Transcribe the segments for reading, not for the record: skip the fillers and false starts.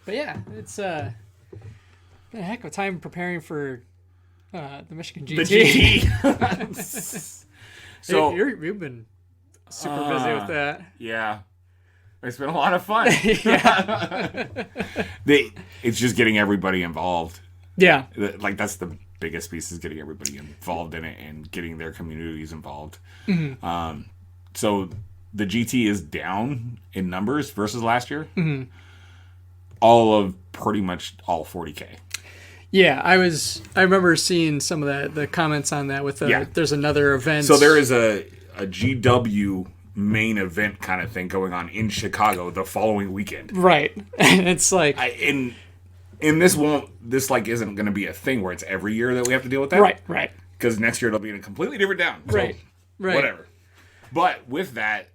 But yeah, it's been a heck of a time preparing for the Michigan GT. The GT. So you've been super busy with that. Yeah. It's been a lot of fun. Yeah. It's just getting everybody involved. Yeah. Like, that's the biggest piece, is getting everybody involved in it and getting their communities involved. Mm-hmm. So the GT is down in numbers versus last year. Mm-hmm. Pretty much all 40K. Yeah, I remember seeing some of the comments on that with there's another event. So there is a GW main event kind of thing going on in Chicago the following weekend. Right. And it's like in this isn't going to be a thing where it's every year that we have to deal with that. Right. Because next year it'll be in a completely different town. So right. Whatever. But with that,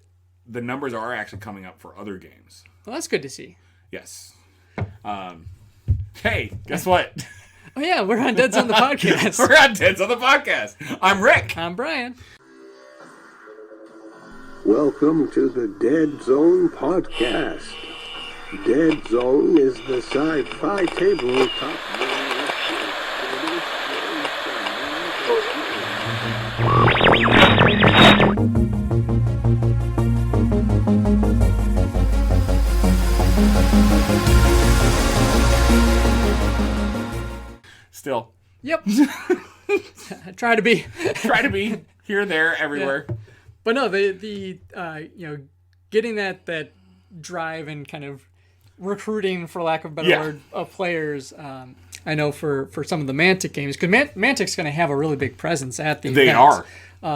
the numbers are actually coming up for other games. Well, that's good to see. Yes. Hey, guess what? Oh yeah, we're on Deadzone the Podcast. We're on Deadzone the Podcast. I'm Rick. I'm Bryan. Welcome to the Deadzone Podcast. Deadzone is the sci-fi tabletop. Still. Yep. I try to be here, there, everywhere. Yeah. But no, the getting that drive and kind of recruiting, for lack of a better word, of players. I know for some of the Mantic games, because Mantic's going to have a really big presence at the event. They are.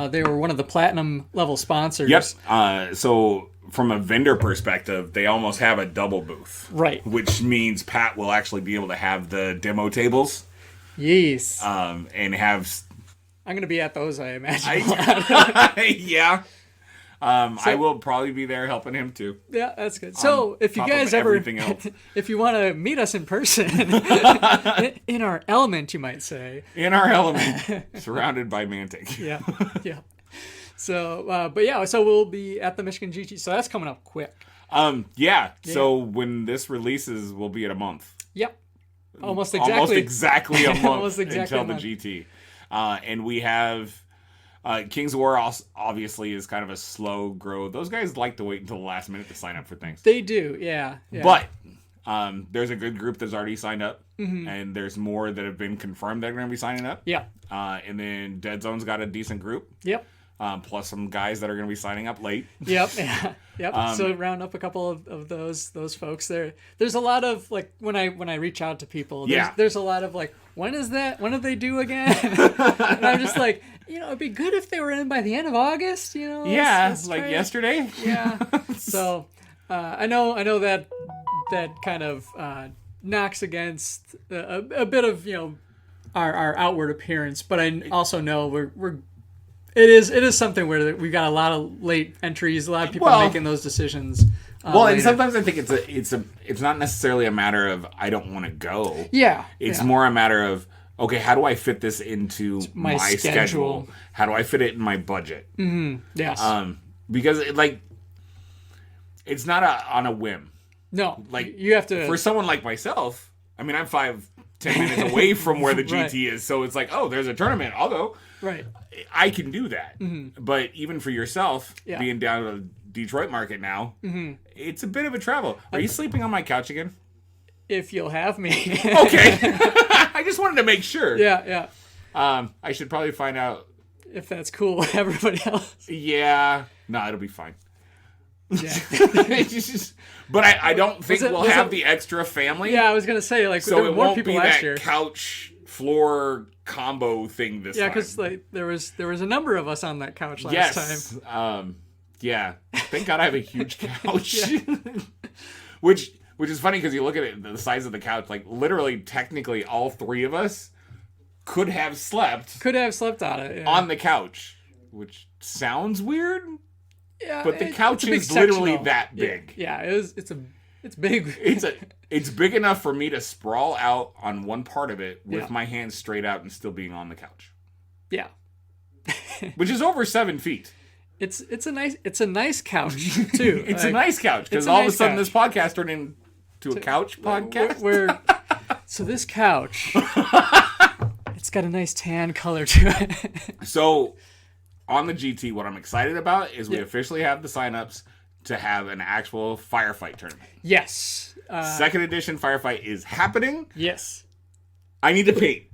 They were one of the platinum level sponsors. Yep. So from a vendor perspective, they almost have a double booth. Right. Which means Pat will actually be able to have the demo tables. Yes. And have... I'm going to be at those, I imagine. Yeah. I will probably be there helping him too. Yeah, that's good. So if you guys ever, if you want to meet us in person, in our element, you might say. In our element, surrounded by Mantic. Yeah. So, so we'll be at the Michigan GT. So that's coming up quick. Yeah. So when this releases, we'll be at a month. Yep. Almost exactly a month Almost exactly until the GT. And we have Kings of War obviously is kind of a slow grow. Those guys like to wait until the last minute to sign up for things. They do, yeah. But there's a good group that's already signed up, and there's more that have been confirmed that are going to be signing up. Yeah. And then Deadzone's got a decent group. Yep. Plus some guys that are going to be signing up late. Yep. Yep. So round up a couple of those folks there. There's a lot of, like, when I reach out to people, there's a lot of like, when is that? When do they do again? And I'm just like, it'd be good if they were in by the end of August, let's like yesterday. Yeah. So I know that kind of knocks against a bit of, our outward appearance, but I also know it is something where we've got a lot of late entries, a lot of people making those decisions. And sometimes I think it's not necessarily a matter of I don't want to go. Yeah. It's more a matter of, okay, how do I fit this into my schedule? How do I fit it in my budget? Mm-hmm. Yes. Because it's not on a whim. No. Like, you have to. For someone like myself, I mean, I'm 5-10 minutes away from where the GT Right. is, so it's like, oh, there's a tournament, I'll go. Right. I can do that. Mm-hmm. But even for yourself, being down to the Detroit market now, it's a bit of a travel. Are you sleeping on my couch again? If you'll have me. Okay. I just wanted to make sure. Yeah. I should probably find out if that's cool with everybody else. Yeah. No, it'll be fine. Yeah. But I don't think we'll have the extra family. Yeah, I was going to say, like, so there were it more won't people be last that year. Couch floor combo thing this time. Yeah, because like there was a number of us on that couch last time. Yeah. Thank God I have a huge couch. Which is funny because you look at it, the size of the couch, like literally, technically, all three of us could have slept on it on the couch, which sounds weird. Yeah, but the couch is literally that big. Yeah, it's big. It's big enough for me to sprawl out on one part of it with my hands straight out and still being on the couch. Yeah. Which is over 7 feet. It's a nice couch too. It's a nice couch because all of a sudden this podcast turned into to a couch podcast. So this couch, it's got a nice tan color to it. So on the GT, what I'm excited about is we officially have the signups to have an actual firefight tournament. Yes. Second edition firefight is happening. Yes. I need to paint.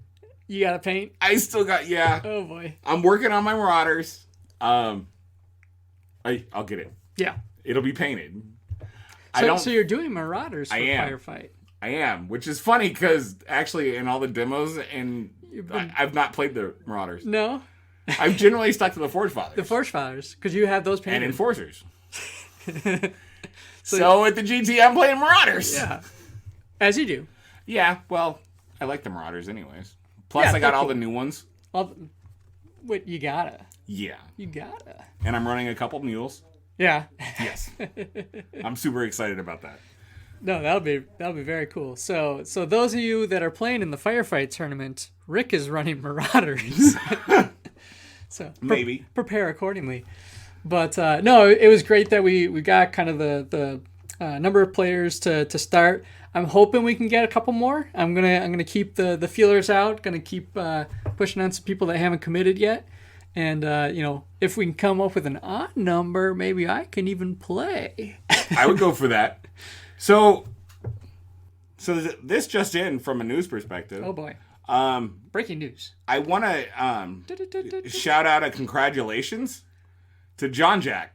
You got to paint? I still got, Oh, boy. I'm working on my Marauders. I'll get it. Yeah. It'll be painted. So you're doing Marauders for firefight. I am, which is funny because actually in all the demos, and I've not played the Marauders. No? I've generally stuck to the Forge Fathers. The Forge Fathers, because you have those painted. And Enforcers. So at the GT, I'm playing Marauders. Yeah. As you do. Yeah, well, I like the Marauders anyways. Plus, I got all the new ones. Wait, you gotta. Yeah. You gotta. And I'm running a couple mules. Yeah. Yes. I'm super excited about that. No, that'll be very cool. So those of you that are playing in the firefight tournament, Rick is running Marauders. So maybe prepare accordingly. But no, it was great that we got kind of the number of players to start. I'm hoping we can get a couple more. I'm gonna keep the feelers out. Gonna keep pushing on some people that haven't committed yet. And if we can come up with an odd number, maybe I can even play. I would go for that. So this just in from a news perspective. Oh boy. Breaking news. I want to shout out a congratulations to John Jack.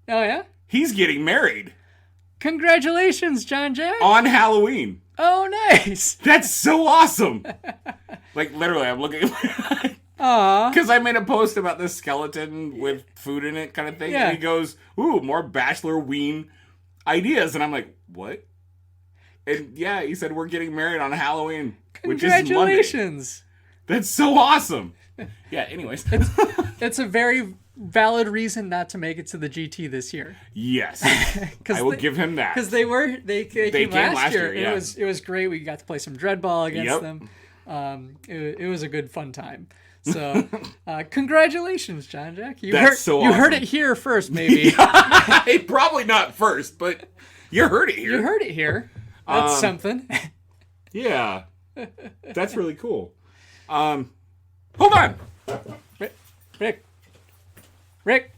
Oh yeah? He's getting married. Congratulations, John Jack. On Halloween. Oh, nice. That's so awesome. Like, literally, I'm looking Aww. because I made a post about this skeleton with food in it kind of thing. Yeah. And he goes, ooh, more Bachelor Ween ideas. And I'm like, what? And yeah, he said, we're getting married on Halloween, which is Monday. Congratulations. That's so awesome. Yeah, anyways. It's a very valid reason not to make it to the GT this year. Yes. I will give him that. Because they came last year. Yeah. It was great. We got to play some Dreadball against Yep. them. It was a good fun time. So congratulations, John Jack. You Awesome. heard it here first, maybe. Probably not first, but you heard it here. You heard it here. That's something. Yeah. That's really cool. Hold on. Rick,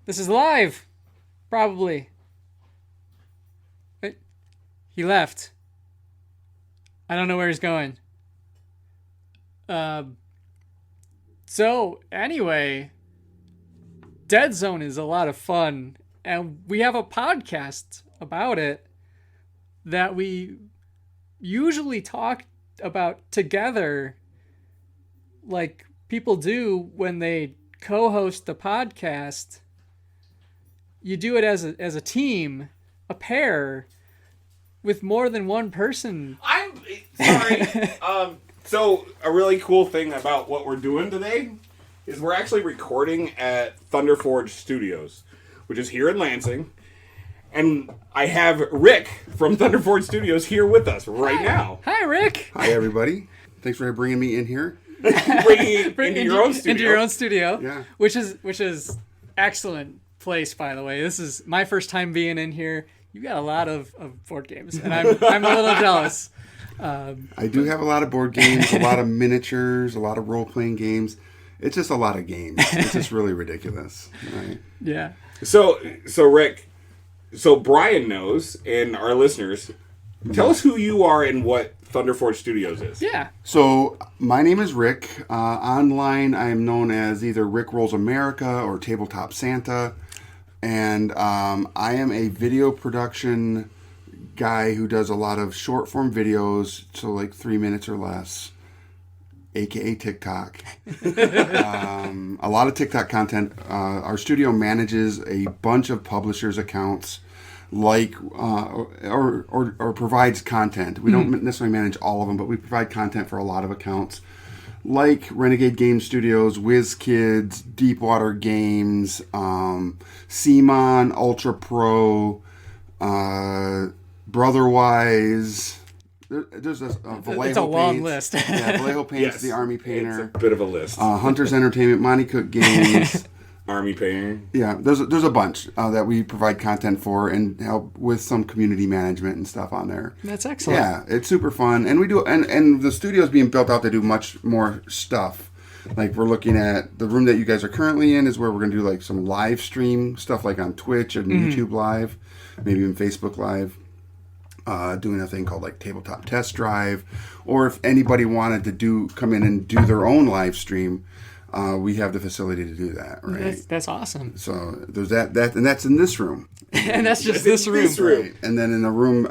this is live. Probably. Wait, he left. I don't know where he's going. So, anyway, Deadzone is a lot of fun, and we have a podcast about it that we usually talk about together, like people do when they co-host the podcast. You do it as a team, a pair, with more than one person. I'm sorry. So a really cool thing about what we're doing today is we're actually recording at Thunderforge Studios, which is here in Lansing. And I have Rick from Thunderforge Studios here with us right now. Hi, Rick. Hi, everybody. Thanks for bringing me in here. Bringing it into your own studio. Into your own studio. Yeah. Which is excellent place, by the way. This is my first time being in here. You got a lot of board games, and I'm a little jealous. I do have a lot of board games, a lot of miniatures, a lot of role-playing games. It's just a lot of games. It's just really ridiculous. Right? Yeah. So Rick, so Bryan knows, and our listeners, tell us who you are and what Thunderforge Studios is. Yeah. So my name is Rick. Online, I am known as either Rick Rolls America or Tabletop Santa. And I am a video production guy who does a lot of short form videos, so like 3 minutes or less, aka TikTok. A lot of TikTok content. Our studio manages a bunch of publishers' accounts, like or provides content. We don't necessarily manage all of them, but we provide content for a lot of accounts, like Renegade Game Studios, WizKids, Deepwater Games, Simon, Ultra Pro, Brotherwise. There's a Vallejo It's a long Paints. list. Yeah, Vallejo Paints, Yes, the Army Painter. It's a bit of a list. Hunters Entertainment, Monty Cook Games, Army Painter. Yeah, there's a bunch that we provide content for and help with some community management and stuff on there. That's excellent. Yeah, it's super fun, and we do, and the studio's being built out to do much more stuff. Like we're looking at the room that you guys are currently in is where we're gonna do like some live stream stuff, like on Twitch and YouTube Live, maybe even Facebook Live. Doing a thing called like Tabletop Test Drive, or if anybody wanted to come in and do their own live stream. We have the facility to do that, right? That's awesome. So there's that, and that's in this room. And that's just this room. Right. And then in the room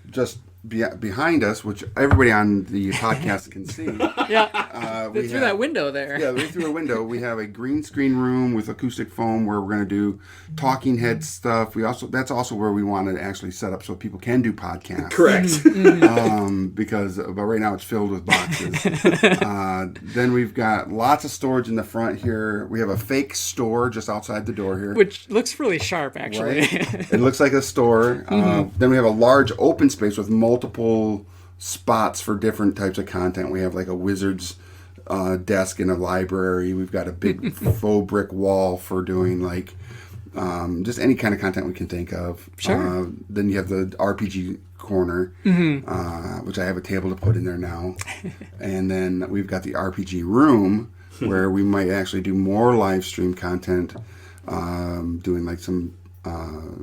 just behind us, which everybody on the podcast can see. Yeah. Through that window there. Yeah, right through a window. We have a green screen room with acoustic foam where we're going to do talking head stuff. That's also where we want to actually set up so people can do podcasts. Correct. But right now it's filled with boxes. Then we've got lots of storage in the front here. We have a fake store just outside the door here, which looks really sharp, actually. Right? It looks like a store. Then we have a large open space with multiple spots for different types of content. We have like a wizard's desk in a library. We've got a big faux brick wall for doing like just any kind of content we can think of. Sure. Then you have the RPG corner, which I have a table to put in there now. And then we've got the RPG room where we might actually do more live stream content, doing like some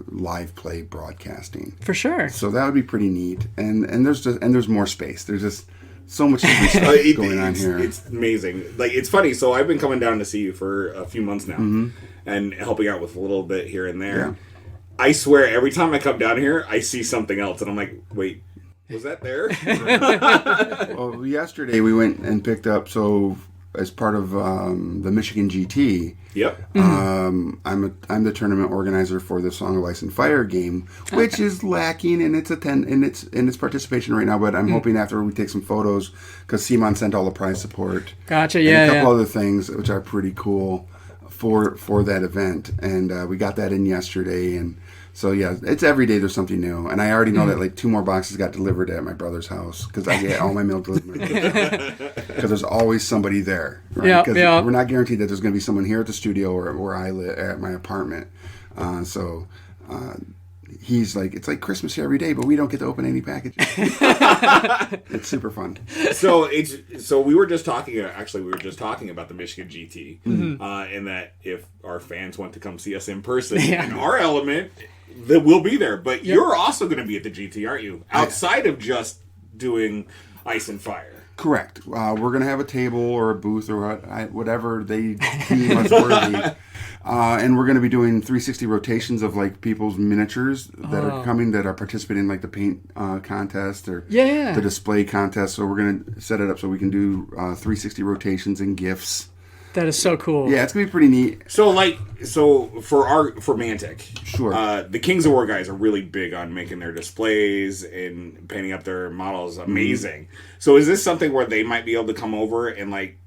live play broadcasting. For sure. So that would be pretty neat. And there's more space. There's just so much stuff going on here. It's amazing. Like, it's funny. So I've been coming down to see you for a few months now, and helping out with a little bit here and there. Yeah. I swear, every time I come down here, I see something else, and I'm like, wait, was that there? Well, yesterday we went and picked up, so as part of the Michigan GT. Yep. I'm the tournament organizer for the Song of Ice and Fire game, which is lacking in its participation right now. But I'm hoping after we take some photos, because Simon sent all the prize support. Gotcha. And Yeah. a couple other things which are pretty cool for that event, and we got that in yesterday. And so yeah, it's every day there's something new, and I already know that like 2 more boxes got delivered at my brother's house because I get all my mail delivered. Because there's always somebody there, right? Because we're not guaranteed that there's going to be someone here at the studio or where I live at my apartment. He's like, it's like Christmas here every day, but we don't get to open any packages. It's super fun. So we were just talking. Actually, we were just talking about the Michigan GT, and that if our fans want to come see us in person, in our element, that we'll be there. But you're also going to be at the GT, aren't you? Outside of just doing Ice and Fire. Correct. We're going to have a table or a booth or whatever they deem us worthy. And we're going to be doing 360 rotations of like people's miniatures that are coming, that are participating in like the paint contest or the display contest. So we're going to set it up so we can do 360 rotations and gifts. That is so cool. Yeah, it's going to be pretty neat. So for Mantic, sure. The Kings of War guys are really big on making their displays and painting up their models amazing. So is this something where they might be able to come over and like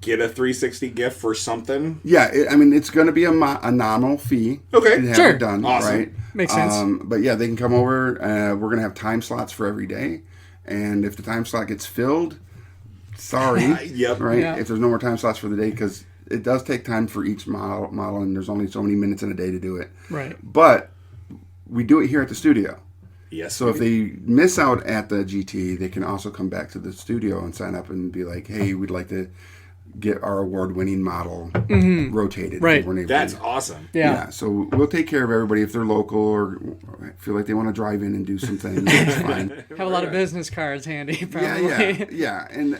get a 360 gift for something? Yeah, it's going to be a nominal fee. Okay, to have sure. it done, awesome. Right? Makes sense. But yeah, they can come over. We're going to have time slots for every day, and if the time slot gets filled, sorry, yep, right? Yeah. If there's no more time slots for the day, because it does take time for each model, and there's only so many minutes in a day to do it. Right. But we do it here at the studio. Yes. So if they miss out at the GT, they can also come back to the studio and sign up and be like, "Hey, we'd like to get our award-winning model rotated." Right. That's awesome. Yeah. So we'll take care of everybody if they're local or feel like they want to drive in and do some things. That's fine. Have a lot of business cards handy, probably. Yeah. And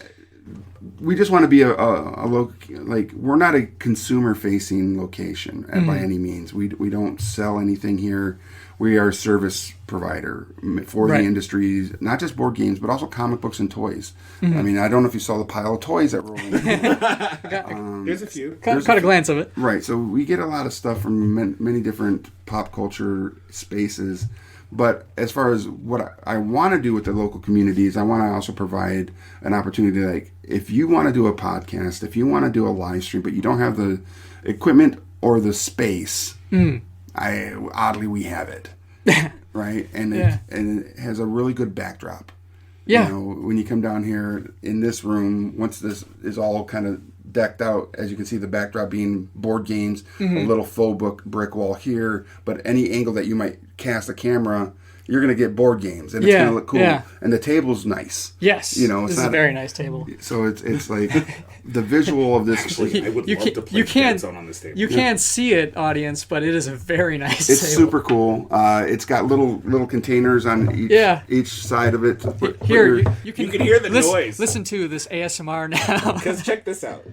we just want to be a like, we're not a consumer-facing location by any means. We don't sell anything here. We are a service provider for the industries, not just board games, but also comic books and toys. I mean, I don't know if you saw the pile of toys that roll in. There's a few. Caught a glance of it. Right. So we get a lot of stuff from many different pop culture spaces. But as far as what I want to do with the local communities, I want to also provide an opportunity, like, if you want to do a podcast, if you want to do a live stream, but you don't have the equipment or the space, oddly we have it, right? And it has a really good backdrop. Yeah. You know, when you come down here in this room, once this is all kind of decked out, as you can see the backdrop being board games, a little faux brick wall here, but any angle that you might cast a camera, you're going to get board games, and it's going to look cool. Yeah. And the table's nice. Yes. You know, it's this is a very nice table. So it's like the visual of this. Actually, I would love to play Deadzone on this table. You can't see it, audience, but it is a very nice It's table. super cool. It's got little containers on each side of it. Here, you can hear the noise. Listen to this ASMR now. Because check this out.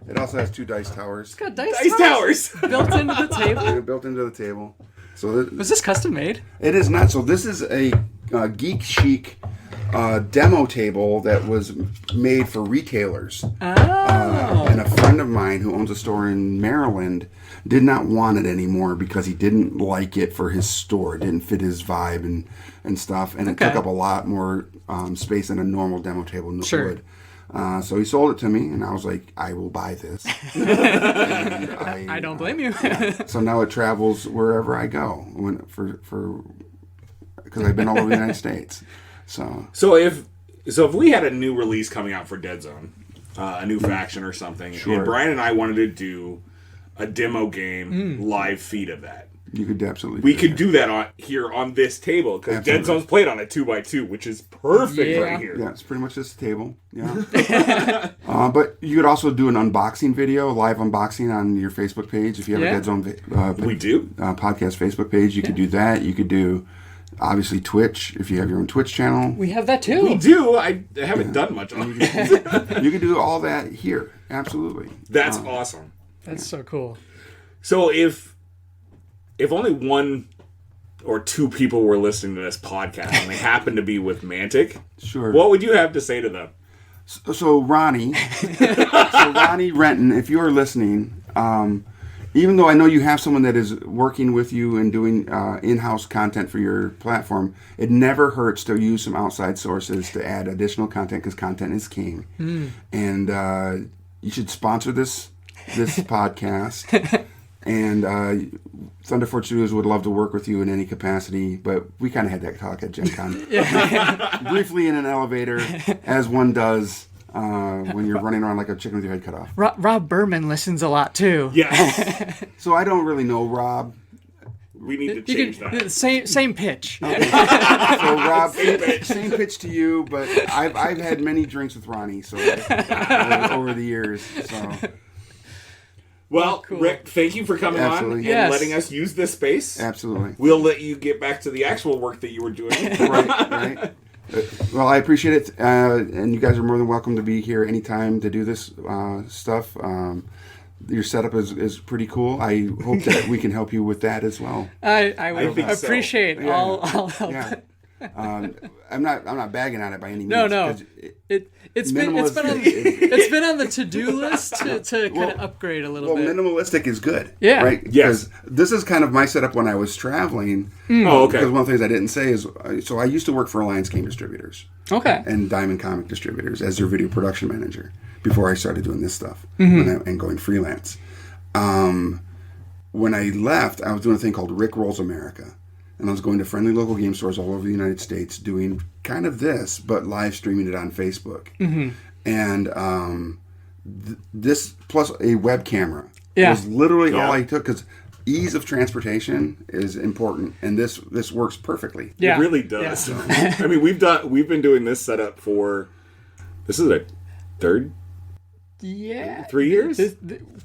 It also has 2 dice towers. It's got dice towers built into the table. They're built into the table. So was this custom made? It is not. So this is a Geek Chic demo table that was made for retailers. And a friend of mine who owns a store in Maryland did not want it anymore because he didn't like it for his store. It didn't fit his vibe and stuff. And it took up a lot more space than a normal demo table would. So he sold it to me, and I was like, I will buy this. I don't blame you. So now it travels wherever I go because I've been all over the United States. So if we had a new release coming out for Deadzone, a new faction or something, and Bryan and I wanted to do a demo game live feed of that. You could absolutely. We could do that here on this table because Deadzone's played on a 2x2, which is perfect right here. Yeah, it's pretty much this table. Yeah. But you could also do an unboxing video, live unboxing on your Facebook page if you have a Deadzone. We do podcast Facebook page. You could do that. You could do. Obviously, Twitch, if you have your own Twitch channel. We have that too. We do. I haven't done much on it. You can do all that here. Absolutely. That's awesome. That's so cool. So if only 1 or 2 people were listening to this podcast and they happen to be with Mantic, what would you have to say to them? So Ronnie Renton, if you are listening, even though I know you have someone that is working with you and doing in-house content for your platform, it never hurts to use some outside sources to add additional content because content is king. And you should sponsor this podcast. And Thunderforge Studios would love to work with you in any capacity, but we kind of had that talk at Gen Con. Briefly in an elevator, as one does. When you're running around like a chicken with your head cut off. Rob Berman listens a lot too. Yeah. So I don't really know Rob. We need to change that. Same pitch. Okay. So Rob, same pitch to you, but I've had many drinks with Ronnie over the years. So. Well, cool. Rick, thank you for coming on and letting us use this space. Absolutely. We'll let you get back to the actual work that you were doing. Right. Well, I appreciate it, and you guys are more than welcome to be here anytime to do this stuff. Your setup is pretty cool. I hope that we can help you with that as well. I would appreciate all help. Yeah. I'm not bagging on it by any means. No. It's been on the to-do list to kind of upgrade a little bit. Minimalistic is good. Yeah. Right? Yes. Because this is kind of my setup when I was traveling. Oh, okay. Because one of the things I didn't say is, so I used to work for Alliance Game Distributors. Okay. And Diamond Comic Distributors as their video production manager before I started doing this stuff and going freelance. When I left, I was doing a thing called Rick Rolls America. And I was going to friendly local game stores all over the United States doing kind of this, but live streaming it on Facebook. And this plus a web camera was literally all I took because ease of transportation is important, and this works perfectly. It really does. Yeah. I mean, we've been doing this setup for this is a third. 3 years.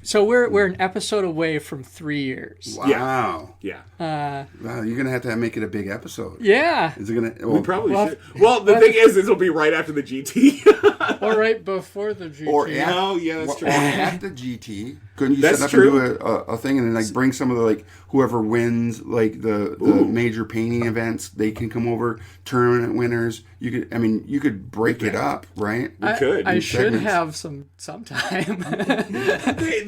So we're an episode away from 3 years. Wow. Yeah. Wow, you're gonna have to make it a big episode. Yeah. Is it gonna? We probably should. Well, the thing is, this will be right after the GT. Or right before the GT. Or that's true. Or at the GT. Couldn't you set up and do a thing and then bring some of the whoever wins the major painting events, they can come over, tournament winners. You could break it up, right? We could. I should have some time.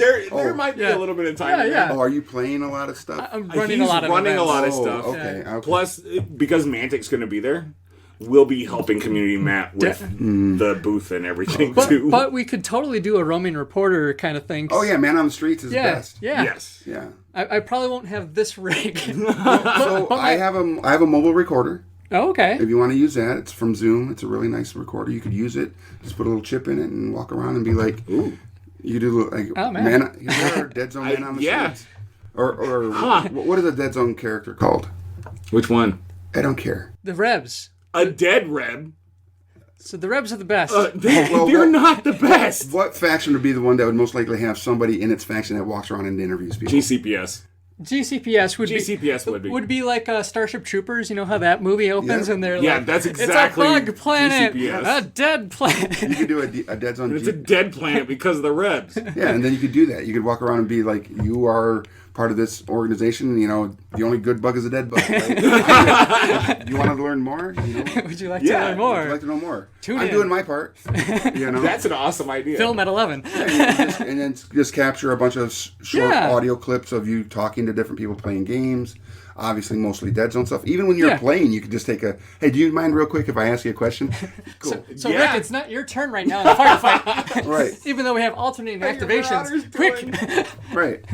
There might be a little bit of time. Yeah. Oh, are you playing a lot of stuff? I'm running a lot of stuff. Okay. Plus, because Mantic's going to be there, we'll be helping Community Matt with the booth and everything too. But we could totally do a roaming reporter kind of thing. Oh yeah, man on the streets is best. Yeah. Yes. Yeah. I probably won't have this rig. So I have a mobile recorder. Oh, okay. If you want to use that, it's from Zoom. It's a really nice recorder. You could use it. Just put a little chip in it and walk around and be like, ooh. You do like oh, man. you ever Deadzone Man on the yeah. streets? Or what is a Deadzone character called? Which one? I don't care. The Rebs. A dead Reb. So the Rebs are the best. They're not the best. What faction would be the one that would most likely have somebody in its faction that walks around and interviews people? GCPS. GCPS would be like Starship Troopers. You know how that movie opens and they're like, that's exactly it's a bug planet, GCPS. a dead planet. You could do a Deadzone. It's a dead planet because of the Rebs. Yeah, and then you could do that. You could walk around and be like, you are part of this organization. You know, the only good bug is a dead bug. Right? You want to learn more? You know? Would you like to learn more? Would you like to know more? Tune I'm in. doing my part. You know, That's an awesome idea. Film at 11. and then just capture a bunch of short audio clips of you talking to different people playing games. Obviously, mostly Deadzone stuff. Even when you're playing, you could just take a, hey, do you mind real quick if I ask you a question? Cool. So Rick, it's not your turn right now in the firefight. Right. Even though we have alternating activations. Quick! Right.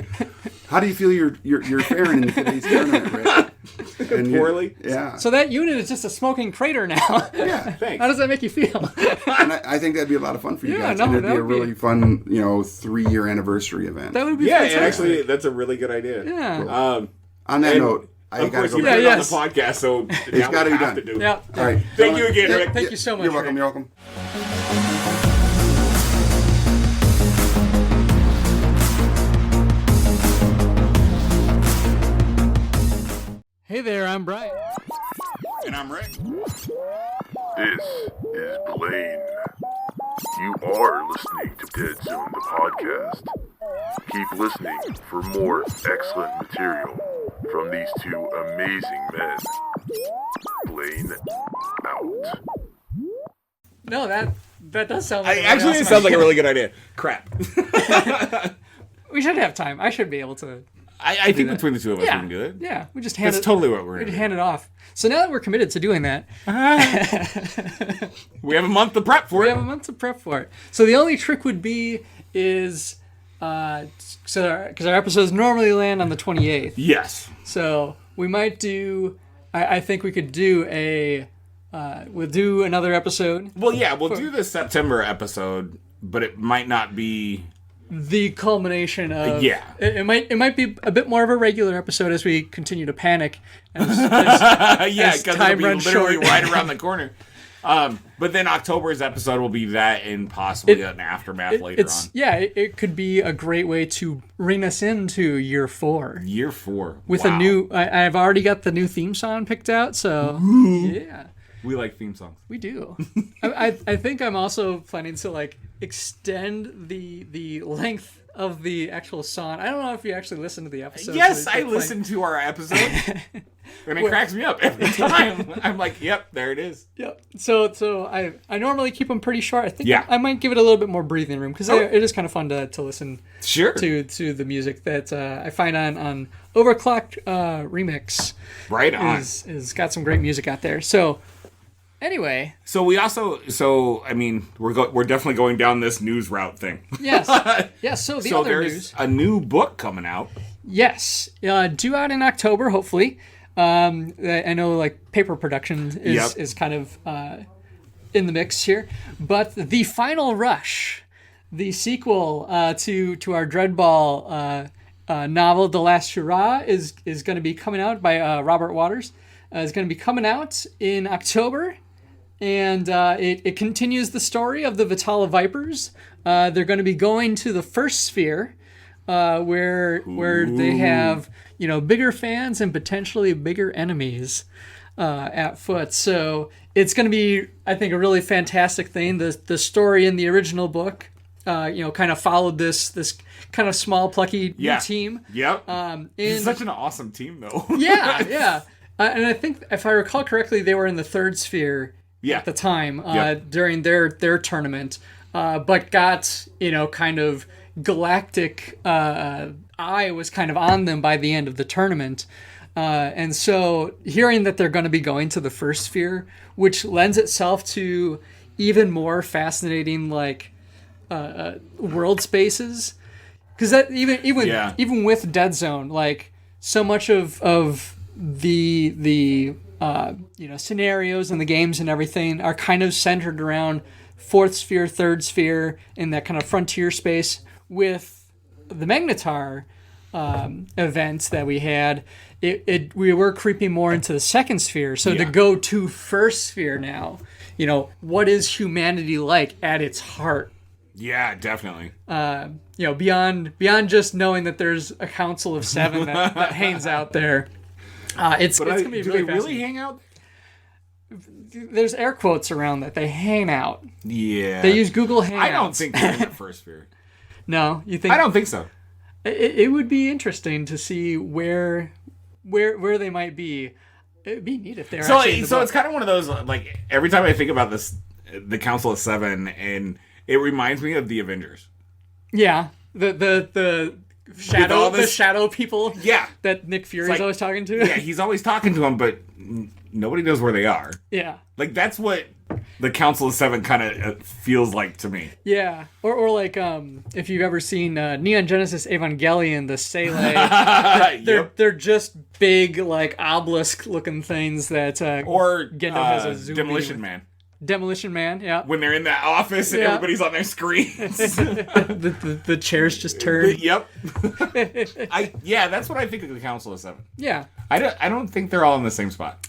How do you feel you're faring in today's tournament, Rick? And poorly. Yeah. So that unit is just a smoking crater now. Yeah. Thanks. How does that make you feel? And I think that'd be a lot of fun for you guys. No, and it'd that be a would be- really fun, 3-year anniversary event. That would be Yeah, fantastic. actually, that's a really good idea. Yeah. On that note, I Of gotta course, go. you put it on the podcast, so It's got to be done. to do. Yeah. All right. Thank you again, Yeah, Rick. Thank you so much, You're welcome. Rick. You're welcome. Hey there, I'm Bryan. And I'm Rick. This is Blaine. You are listening to Deadzone the Podcast. Keep listening for more excellent material from these two amazing men. Blaine out. No, that does sound like Actually, it sounds like a really good idea. Crap. We should have time. I should be able to. I think between the two of us, we can do it. Yeah, we just hand That's it. totally what we're We'd going to hand it off. So now that we're committed to doing that, We have a month to prep for we it. have a month to prep for it. So the only trick would be because our episodes normally land on the 28th. Yes. So we might do. I think we could do we'll do another episode. Well, yeah, we'll do the September episode, but it might not be... The culmination of Yeah. It might be a bit more of a regular episode as we continue to panic. As yeah, because it'll be runs literally short. right around the corner. But then October's episode will be that and possibly an aftermath later on. Yeah, it could be a great way to ring us into year 4 Year 4. with Wow. a new. I've already got the new theme song picked out, so yeah, We like theme songs. we do. I think I'm also planning to extend the length of the actual song. I don't know if you actually listen to the episode. Yes, I listen to our episode. And it cracks me up every time. I'm like, yep, there it is. Yep. So I normally keep them pretty short. I think Yeah. I might give it a little bit more breathing room because it is kind of fun to listen Sure. to the music that I find on Overclock Remix. Right on. Is got some great music out there. So anyway, So we also, we're definitely going down this news route thing. yes. So the So other there's news. a new book coming out. Yes. Due out in October, hopefully. I know paper production is kind of in the mix here, but The Final Rush, the sequel to our Dreadball novel, The Last Hurrah, is going to be coming out by Robert Waters. Is going to be coming out in October, and it continues the story of the Vitala Vipers. They're going to be going to the first sphere, where they have bigger fans and potentially bigger enemies at foot. So it's going to be, I think, a really fantastic thing. The story in the original book, kind of followed this kind of small, plucky new team. Yep. It's such an awesome team, though. Yeah. And I think, if I recall correctly, they were in the third sphere at the time during their tournament, but got kind of galactic eye was kind of on them by the end of the tournament. And so hearing that they're going to be going to the first sphere, which lends itself to even more fascinating world spaces, because that even with Deadzone, so much of the scenarios and the games and everything are kind of centered around fourth sphere, third sphere, in that kind of frontier space. With the Magnetar events that we had, we were creeping more into the second sphere. So to go to first sphere now, what is humanity like at its heart? Yeah, definitely. Beyond just knowing that there's a council of 7 that hangs out there. It's going to be do really they really fascinating. hang out? There's air quotes around that. They hang out. Yeah. They use Google Hangouts. I don't think they're in the first sphere. No, you think? I don't think so. It would be interesting to see where they might be. It'd be neat if they're actually in the book. It's kind of one of those, like, every time I think about this, the Council of 7, and it reminds me of the Avengers. Yeah, the shadow people. Yeah, that Nick Fury's always talking to. Yeah, he's always talking to them, but nobody knows where they are. Yeah, like that's what the Council of 7 kind of feels like to me. Yeah, or like if you've ever seen Neon Genesis Evangelion, the Sele, they're just big like obelisk looking things that or Gendo has a zoom Demolition Man. Demolition Man, yeah. When they're in that office and everybody's on their screens. the chairs just turn. Yep. That's what I think of the Council of 7. Yeah. I don't think they're all in the same spot.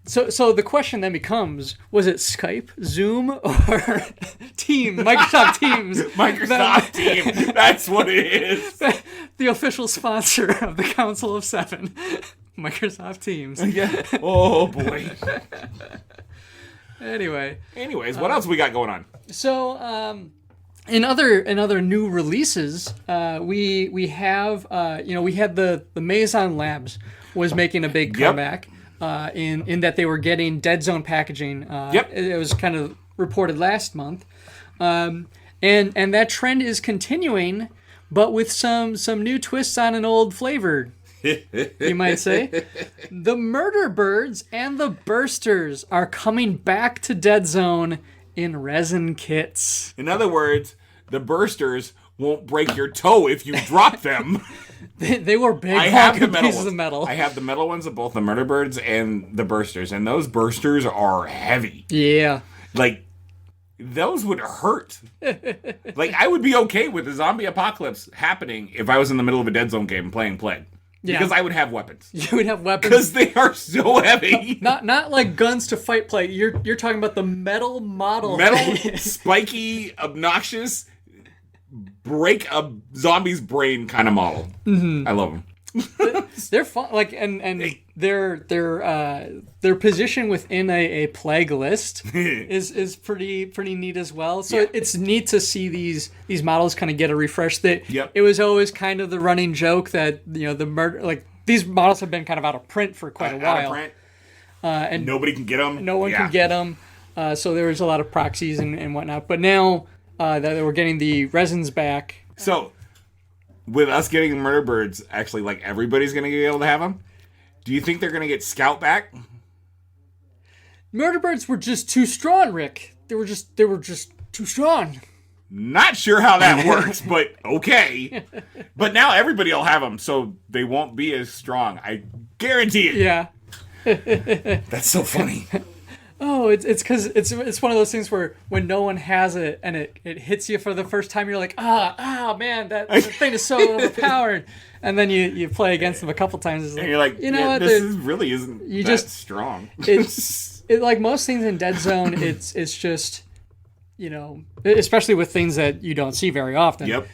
So the question then becomes, was it Skype, Zoom, or Team, Microsoft Teams? Microsoft Team. That's what it is. The official sponsor of the Council of 7. Microsoft Teams. Yeah. Oh, boy. Anyways, what else we got going on? So, in other new releases, we have we had the Maison Labs was making a big comeback. In that they were getting Deadzone packaging. It was kind of reported last month, and that trend is continuing, but with some new twists on an old flavor. You might say. The Murder Birds and the Bursters are coming back to Deadzone in resin kits. In other words, the Bursters won't break your toe if you drop them. They were big pieces of metal. I have the metal ones of both the Murder Birds and the Bursters, and those Bursters are heavy. Yeah. Like, those would hurt. Like, I would be okay with a zombie apocalypse happening if I was in the middle of a Deadzone game playing Plague. Yeah. Because I would have weapons. You would have weapons. Because they are so heavy. Not like guns to fight Plague. You're talking about the metal model. Metal, spiky, obnoxious, break a zombie's brain kind of model. Mm-hmm. I love them. They're fun, like and their position within a plague list is pretty neat as well. So it's neat to see these models kind of get a refresh. It was always kind of the running joke that the murder, like these models have been kind of out of print for quite a while. Out of print. And nobody can get them. No one can get them. So there was a lot of proxies and whatnot. But now that we're getting the resins back. So, with us getting Murder Birds, actually, like, everybody's going to be able to have them? Do you think they're going to get Scout back? Murder Birds were just too strong, Rick. They were just too strong. Not sure how that works, but okay. But now everybody will have them, so they won't be as strong. I guarantee it. Yeah. That's so funny. Oh, it's because it's one of those things where when no one has it and it hits you for the first time, you're like, man, that thing is so overpowered. And then you play against them a couple times. It's like, and you're like, what? This really isn't that strong. It's like most things in Deadzone, it's just, especially with things that you don't see very often. Yep.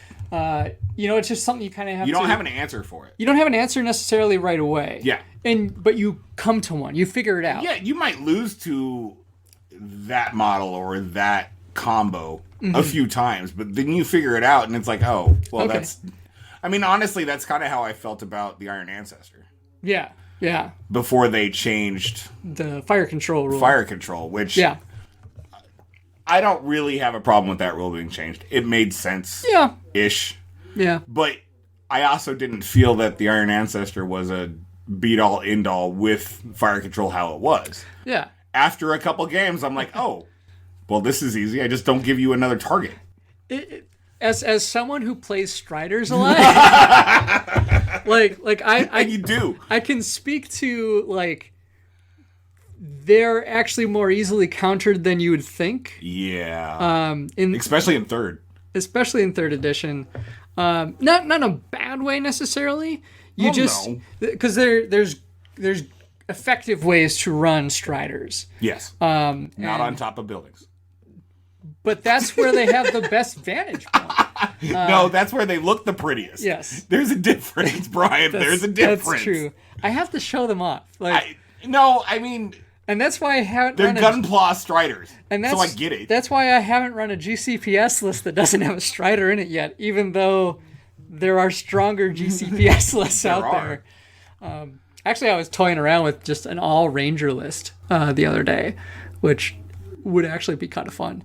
It's just something you kind of have to... You don't have an answer for it. You don't have an answer necessarily right away. Yeah. But you come to one. You figure it out. Yeah, you might lose to that model or that combo a few times, but then you figure it out and it's like, oh, well, okay. that's... I mean, honestly, that's kind of how I felt about the Iron Ancestor. Yeah, yeah. Before they changed... the fire control rule. Fire control, which... Yeah. I don't really have a problem with that rule being changed. It made sense. Yeah. Ish. Yeah. But I also didn't feel that the Iron Ancestor was a be-all, end-all with fire control how it was. Yeah. After a couple games, I'm like, oh, well, this is easy. I just don't give you another target. As someone who plays Striders a lot, like I you do. I can speak to like they're actually more easily countered than you would think. Yeah. Especially in third. Especially in third edition. Not in a bad way necessarily. Because there's effective ways to run Striders. Yes. Not on top of buildings. But that's where they have the best vantage point. No, that's where they look the prettiest. Yes. There's a difference, Brian. There's a difference. That's true. I have to show them off. And that's why I haven't they're Gunpla Striders. So I get it. That's why I haven't run a GCPS list that doesn't have a Strider in it yet, even though there are stronger GCPS lists out there. Actually, I was toying around with just an all Ranger list the other day, which would actually be kind of fun.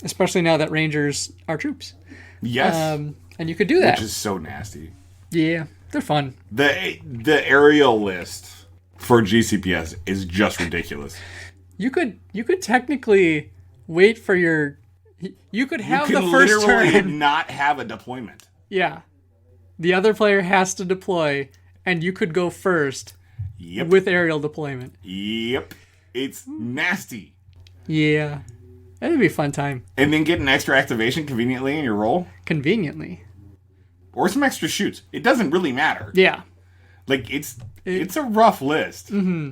Especially now that Rangers are troops. Yes. And you could do that. Which is so nasty. Yeah, they're fun. The aerial list for GCPS is just ridiculous. You could technically wait for your... You could have the first literally turn. Not have a deployment. Yeah. The other player has to deploy, and you could go first with aerial deployment. Yep. It's nasty. Yeah. That'd be a fun time. And then get an extra activation conveniently in your roll. Conveniently. Or some extra shoots. It doesn't really matter. Yeah. Like, it's a rough list. Mm-hmm.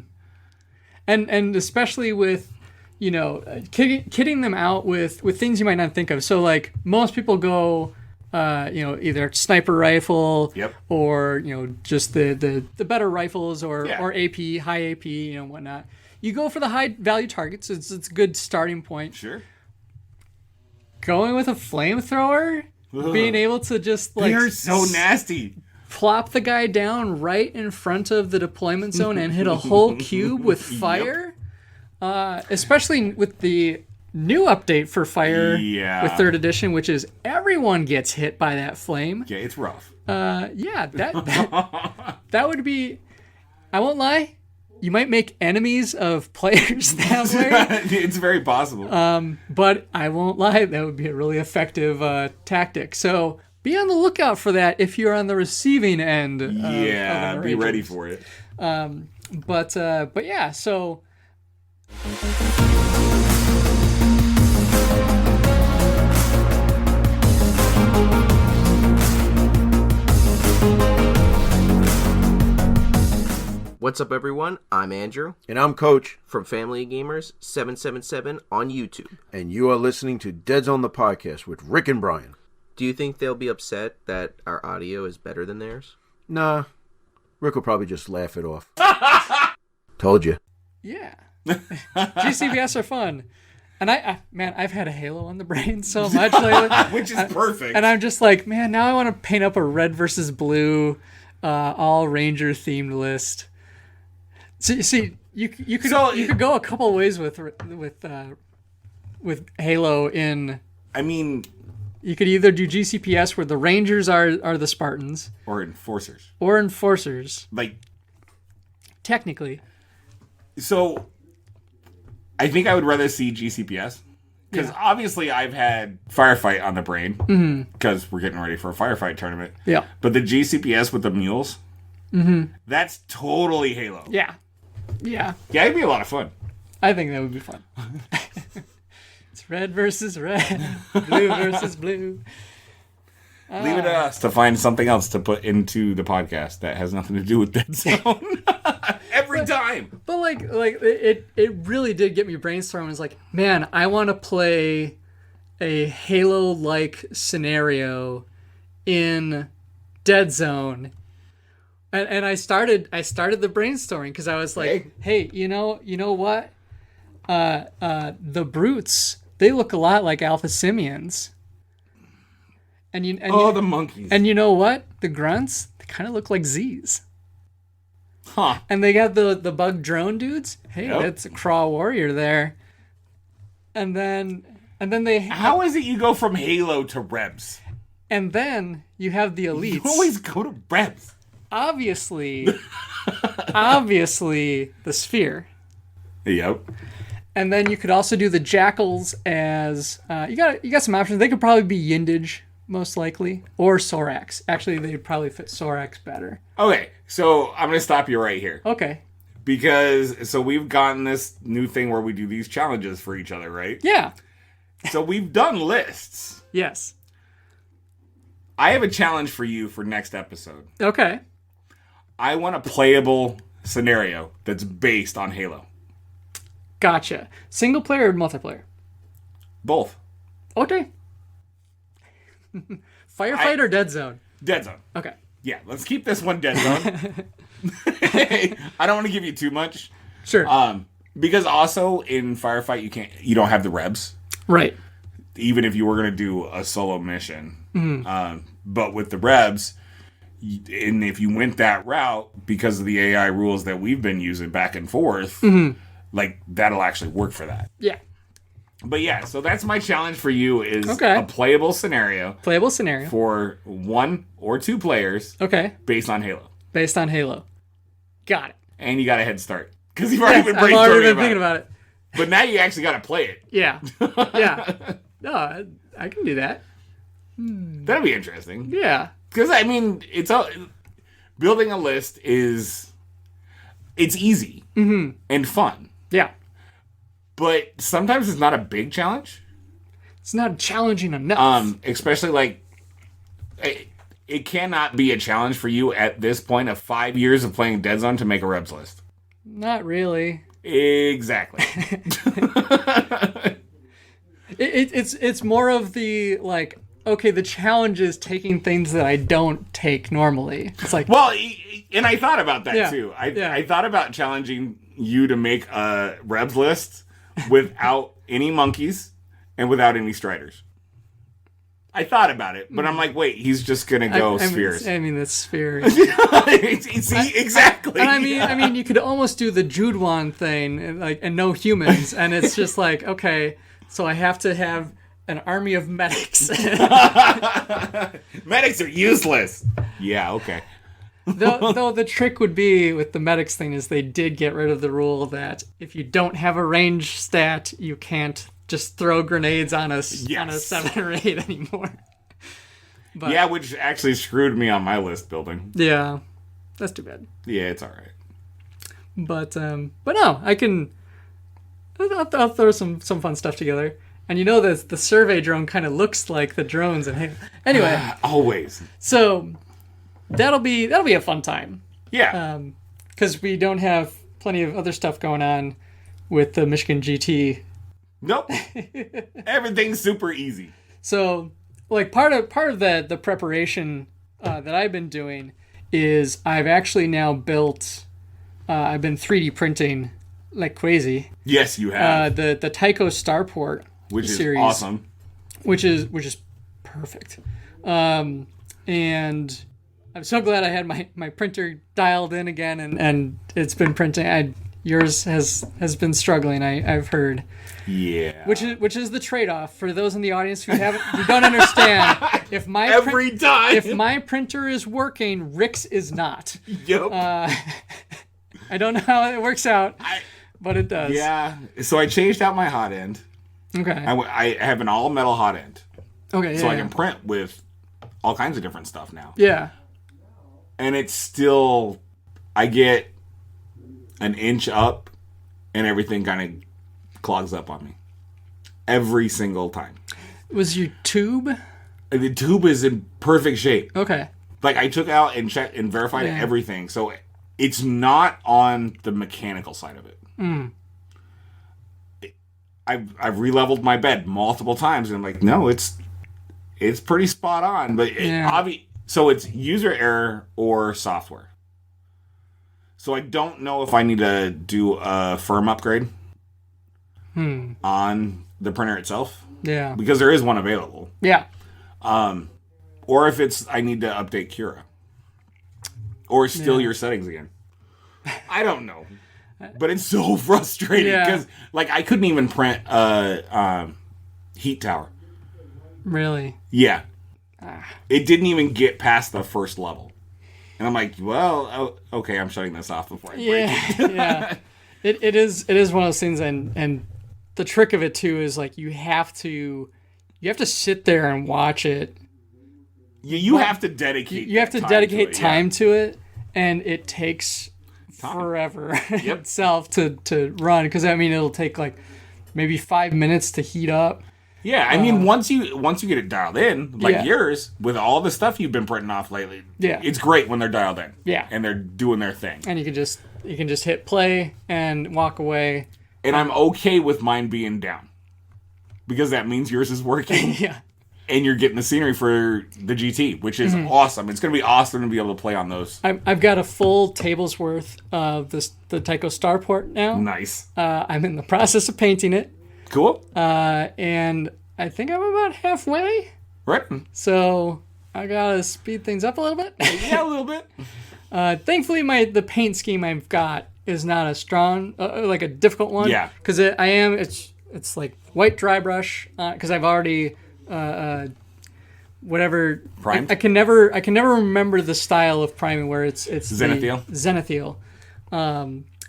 And especially with, kitting them out with things you might not think of. So, like, most people go, either sniper rifle or, just the better rifles or AP, high AP, whatnot. You go for the high value targets. It's a good starting point. Sure. Going with a flamethrower, being able to just like they're so nasty. Plop the guy down right in front of the deployment zone and hit a whole cube with fire. Especially with the new update for fire with third edition, which is everyone gets hit by that flame. Yeah, it's rough. That would be. I won't lie. You might make enemies of players that way. It's very possible. But I won't lie, that would be a really effective tactic. So be on the lookout for that if you're on the receiving end. Be ready for it. But yeah, so. What's up, everyone? I'm Andrew. And I'm Coach. From FamilyOfGamers777 on YouTube. And you are listening to Deadzone the Podcast with Rick and Bryan. Do you think they'll be upset that our audio is better than theirs? Nah. Rick will probably just laugh it off. Told you. Yeah. GCPS are fun. And I've had a Halo on the brain so much lately. Which is perfect. And I'm just like, man, now I want to paint up a red versus blue all Ranger themed list. See, you could go a couple ways with Halo in. I mean, you could either do GCPS where the Rangers are the Spartans, or Enforcers, like technically. So, I think I would rather see GCPS because obviously I've had Firefight on the brain because we're getting ready for a Firefight tournament. Yeah, but the GCPS with the mules, that's totally Halo. Yeah, it'd be a lot of fun. I think that would be fun. It's red versus red, blue versus blue. Leave it to us to find something else to put into the podcast that has nothing to do with Deadzone. Every time. But like it really did get me brainstorming. It's like, man, I want to play a Halo-like scenario in Deadzone. And I started the brainstorming because I was like, hey, you know what? The brutes, they look a lot like Alpha Simians. The monkeys. And you know what? The grunts, they kind of look like Z's. Huh. And they got the bug drone dudes. Hey, that's a Craw Warrior there. And then they... How is it you go from Halo to Rebs? And then you have the elites. You always go to Rebs. Obviously, the Sphere. Yep. And then you could also do the Jackals as... you got some options. They could probably be Yindage, most likely. Or Sorax. Actually, they'd probably fit Sorax better. Okay, so I'm going to stop you right here. Okay. Because, so we've gotten this new thing where we do these challenges for each other, right? Yeah. So we've done lists. Yes. I have a challenge for you for next episode. Okay. I want a playable scenario that's based on Halo. Gotcha. Single player or multiplayer? Both. Okay. Firefight or Deadzone? Deadzone. Okay. Yeah, let's keep this one Deadzone. I don't want to give you too much. Sure. Because also in Firefight you don't have the rebs. Right. Even if you were going to do a solo mission. Mm-hmm. But with the rebs, and if you went that route, because of the AI rules that we've been using back and forth, like that'll actually work for that. Yeah. But yeah, so that's my challenge for you is Okay. a playable scenario. Playable scenario. For 1 or 2 players. Okay. Based on Halo. Based on Halo. Got it. And you got a head start. Because you've already been I've already been brainstorming thinking about it. But now you actually got to play it. Yeah. Yeah. No, I can do that. That'll be interesting. Yeah. Because, I mean, building a list it's easy and fun. Yeah. But sometimes it's not a big challenge. It's not challenging enough. Especially, like, it cannot be a challenge for you at this point of 5 years of playing Deadzone to make a Rebs list. Not really. Exactly. It's more of the, like, okay, the challenge is taking things that I don't take normally. It's like... Well, and I thought about that, too. Yeah. I thought about challenging you to make a Rebs list without any monkeys and without any striders. I thought about it, but I'm like, wait, he's just going to go spheres. I mean, the sphere. See, exactly. And I mean, you could almost do the Judewan thing, and no humans, and it's just like, okay, so I have to have an army of medics. Medics are useless. Yeah, okay. Though the trick would be with the medics thing is they did get rid of the rule that if you don't have a range stat, you can't just throw grenades on a 7 or 8 anymore. But, yeah, which actually screwed me on my list building. Yeah, that's too bad. Yeah, it's all right. But no, I'll throw some fun stuff together. And you know that the survey drone kind of looks like the drones. And anyway, always. So that'll be a fun time. Yeah. Because we don't have plenty of other stuff going on with the Michigan GT. Nope. Everything's super easy. So, like part of the preparation that I've been doing is I've actually now built. I've been 3D printing like crazy. Yes, you have. The Tycho Starport, which series, is awesome. Which is perfect. And I'm so glad I had my printer dialed in again, and it's been printing. Yours has been struggling. I've heard. Yeah. Which is the trade-off for those in the audience who don't understand. If my if my printer is working, Rick's is not. Yep. I don't know how it works out, but it does. Yeah. So I changed out my hot end. Okay. I have an all metal hot end. Okay. So I can print with all kinds of different stuff now. Yeah. And it's still, I get an inch up and everything kind of clogs up on me every single time. Was your tube? The tube is in perfect shape. Okay. Like I took out and checked and verified everything. So it's not on the mechanical side of it. I've re-leveled my bed multiple times and I'm like, no, it's pretty spot on. But so it's user error or software. So I don't know if I need to do a firm upgrade on the printer itself. Yeah. Because there is one available. Yeah. Or if I need to update Cura. Or steal your settings again. I don't know. But it's so frustrating because like I couldn't even print a heat tower. Really? Yeah. It didn't even get past the first level. And I'm like, well, okay, I'm shutting this off before I break it. Yeah. It is one of those things, and the trick of it too is like you have to sit there and watch it. You have to dedicate. You have to dedicate time to it, and it takes forever itself to run, because I mean it'll take like maybe 5 minutes to heat up. Yeah, I mean once you get it dialed in, like Yeah. yours, with all the stuff you've been printing off lately, Yeah. it's great when they're dialed in. Yeah. And they're doing their thing. And you can just hit play and walk away. And I'm okay with mine being down, because that means yours is working. Yeah. And you're getting the scenery for the GT, which is awesome. It's going to be awesome to be able to play on those. I've got a full table's worth of the Tycho Starport now. Nice. I'm in the process of painting it. Cool. And I think I'm about halfway. Right. So I gotta speed things up a little bit. Yeah, a little bit. Thankfully, the paint scheme I've got is not a strong, like a difficult one. Yeah. Because it's like white dry brush. Because I've already whatever. Primed? I can never remember the style of priming where it's Zenithal? Zenithal.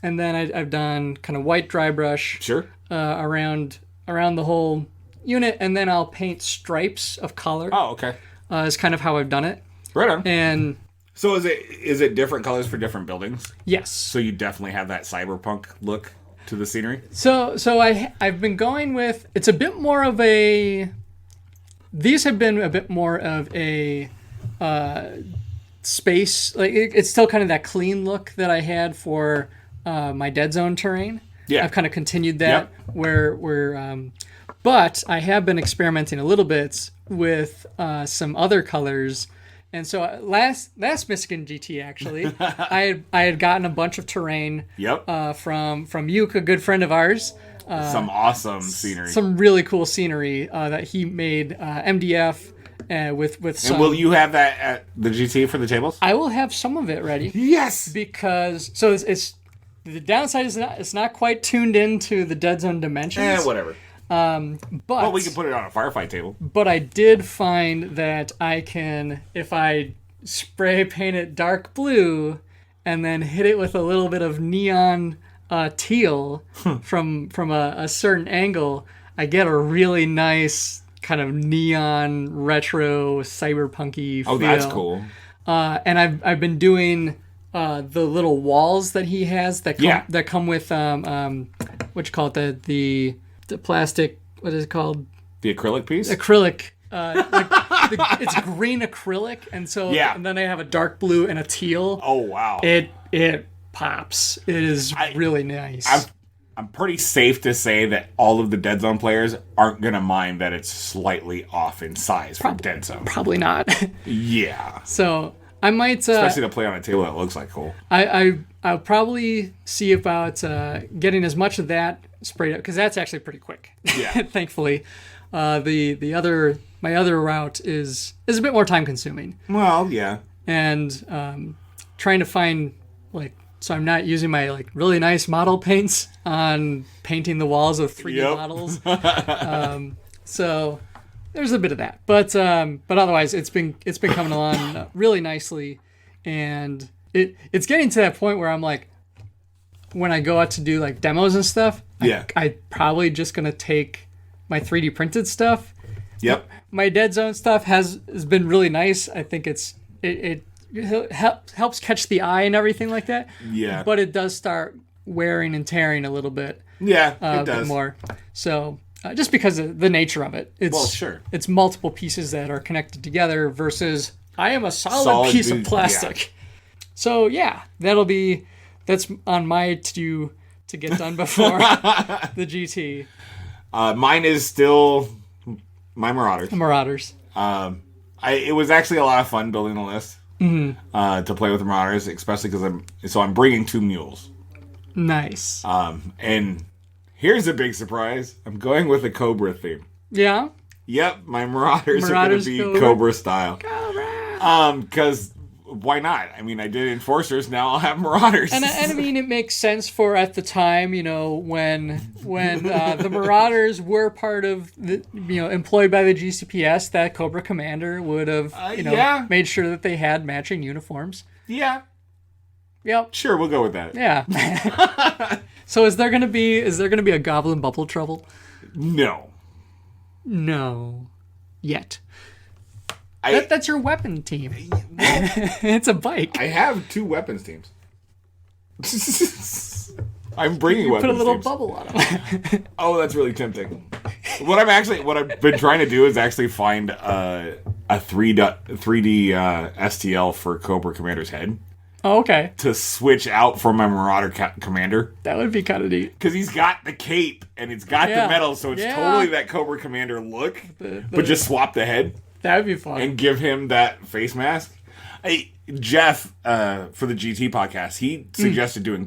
And then I've done kind of white dry brush. Sure. Around the whole unit, and then I'll paint stripes of color. Oh, okay. Is kind of how I've done it. Right on. And So is it different colors for different buildings? yes. So you definitely have that cyberpunk look to the scenery? So I've been going with, it's a bit more of a, these have been a bit more of a space, like it's still kind of that clean look that I had for my Deadzone terrain. Yeah. I've kind of continued that but I have been experimenting a little bit with some other colors. And so last Michigan GT, actually, I had gotten a bunch of terrain from Yuke, a good friend of ours. Some awesome scenery. Some really cool scenery that he made, MDF, with some... And will you have that at the GT for the tables? I will have some of it ready. Yes! Because... So it's the downside is it's not quite tuned into the Deadzone dimensions. Whatever. But Well, we can put it on a firefight table. But I did find that I can, if I spray paint it dark blue and then hit it with a little bit of neon teal from a certain angle, I get a really nice kind of neon retro cyberpunky feel. Oh, that's cool. And I've been doing the little walls that he has that come with what you call it, the plastic, what is it called? The acrylic piece? Acrylic. It's green acrylic, and so and then I have a dark blue and a teal. Oh wow! It pops. It is really nice. I'm pretty safe to say that all of the Deadzone players aren't gonna mind that it's slightly off in size for Deadzone. Probably not. Yeah. So I might, especially to play on a table that looks like cool. I'll probably see about getting as much of that sprayed up, because that's actually pretty quick. Yeah. Thankfully, my other route is a bit more time consuming. Well, yeah. And trying to find so I'm not using my really nice model paints on painting the walls of 3D models. So there's a bit of that, but otherwise it's been coming along really nicely, and it's getting to that point where I'm like, when I go out to do demos and stuff, I probably just gonna take my 3D printed stuff. Yep. My Deadzone stuff has been really nice. I think it helps catch the eye and everything like that. Yeah. But it does start wearing and tearing a little bit. Yeah, it does. does. Bit more. So just because of the nature of it, it's multiple pieces that are connected together versus I am a solid piece of plastic. Yeah. So that's on my to get done before the GT. Mine is still my Marauders. It was actually a lot of fun building the list to play with the Marauders, especially because I'm bringing 2 mules. Nice. And here's a big surprise. I'm going with a Cobra theme. Yeah? Yep, my Marauders are going to be Cobra style. Cobra! Because why not? I mean, I did Enforcers, now I'll have Marauders. And I mean, it makes sense for at the time, when the Marauders were part of the, employed by the GCPS, that Cobra Commander would have, made sure that they had matching uniforms. Yeah. Yep. Sure, we'll go with that. Yeah. So is there gonna be a Goblin Bubble Trouble? No. Yet. That's your weapon team. It's a bike. I have 2 weapons teams. I'm bringing You weapons. put a little James. bubble on them. Oh, that's really tempting. What I've been trying to do is actually find a 3D STL for Cobra Commander's head Oh, okay. to switch out for my Marauder Commander. That would be kind of neat. Because he's got the cape and it's got Yeah. the metal, so it's Yeah. totally that Cobra Commander look. The- But just swap the head That would be fun. and give him that face mask. Hey, Jeff, for the GT podcast, he suggested doing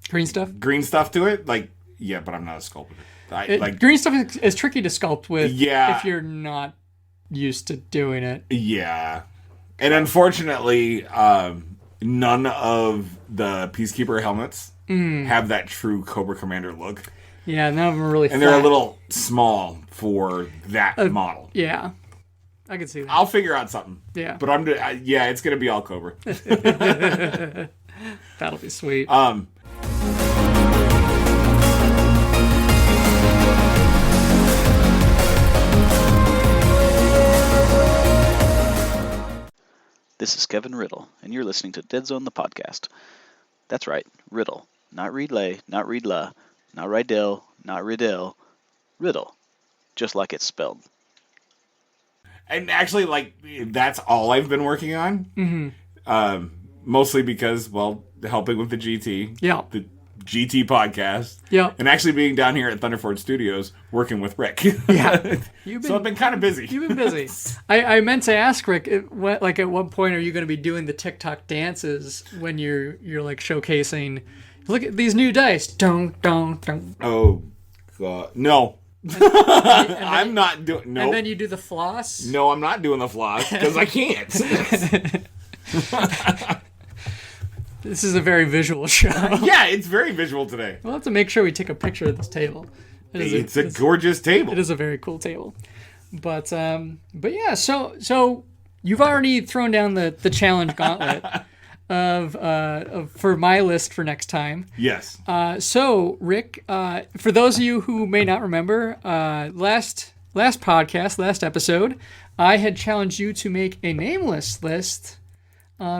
Green stuff? green stuff to it. Like, yeah, but I'm not a sculptor. Green stuff is tricky to sculpt with Yeah. if you're not used to doing it. Yeah. And unfortunately, none of the Peacekeeper helmets have that true Cobra Commander look. Yeah, none of them are really And they're a flat. little small for that model. Yeah. I can see that. I'll figure out something. Yeah. But it's going to be all Cobra. That'll be sweet. This is Kevin Riddle, and you're listening to Deadzone the Podcast. That's right, Riddle. Not Reedlay, not Reedla, not Rydell, not Riddell. Riddle. Just like it's spelled. And actually, like, that's all I've been working on. Mm-hmm. Mostly because, well, helping with the GT. Yeah. The GT podcast. Yeah. And actually being down here at Thunderforge Studios working with Rick. Yeah. So I've been kind of busy. You've been busy. I meant to ask Rick, at what point are you going to be doing the TikTok dances when you're like showcasing? Look at these new dice. Dong dong dong. Oh, God. No. I'm not doing... No. And then you do the floss. No, I'm not doing the floss because I can't. This is a very visual show. Yeah, it's very visual today. We'll have to make sure we take a picture of this table. It's a gorgeous table. It is a very cool table. But yeah, so you've already thrown down the challenge gauntlet of for my list for next time. Yes. So Rick, for those of you who may not remember, last episode, I had challenged you to make a Nameless list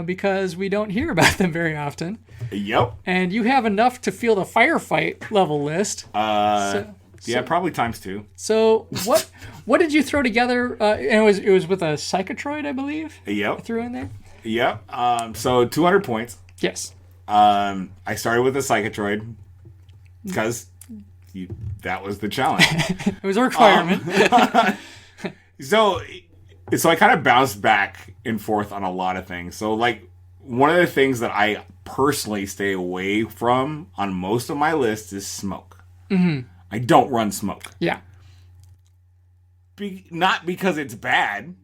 because we don't hear about them very often. Yep. And you have enough to field a firefight level list. Yeah, probably times 2. So what did you throw together? And it was with a Psychotroid, I believe. Yep. I threw in there. Yep. So 200 points. Yes. I started with a Psychotroid because that was the challenge. It was a requirement. So I kind of bounced back and forth on a lot of things. So, like, one of the things that I personally stay away from on most of my lists is smoke. Mm-hmm. I don't run smoke. Yeah. Not because it's bad.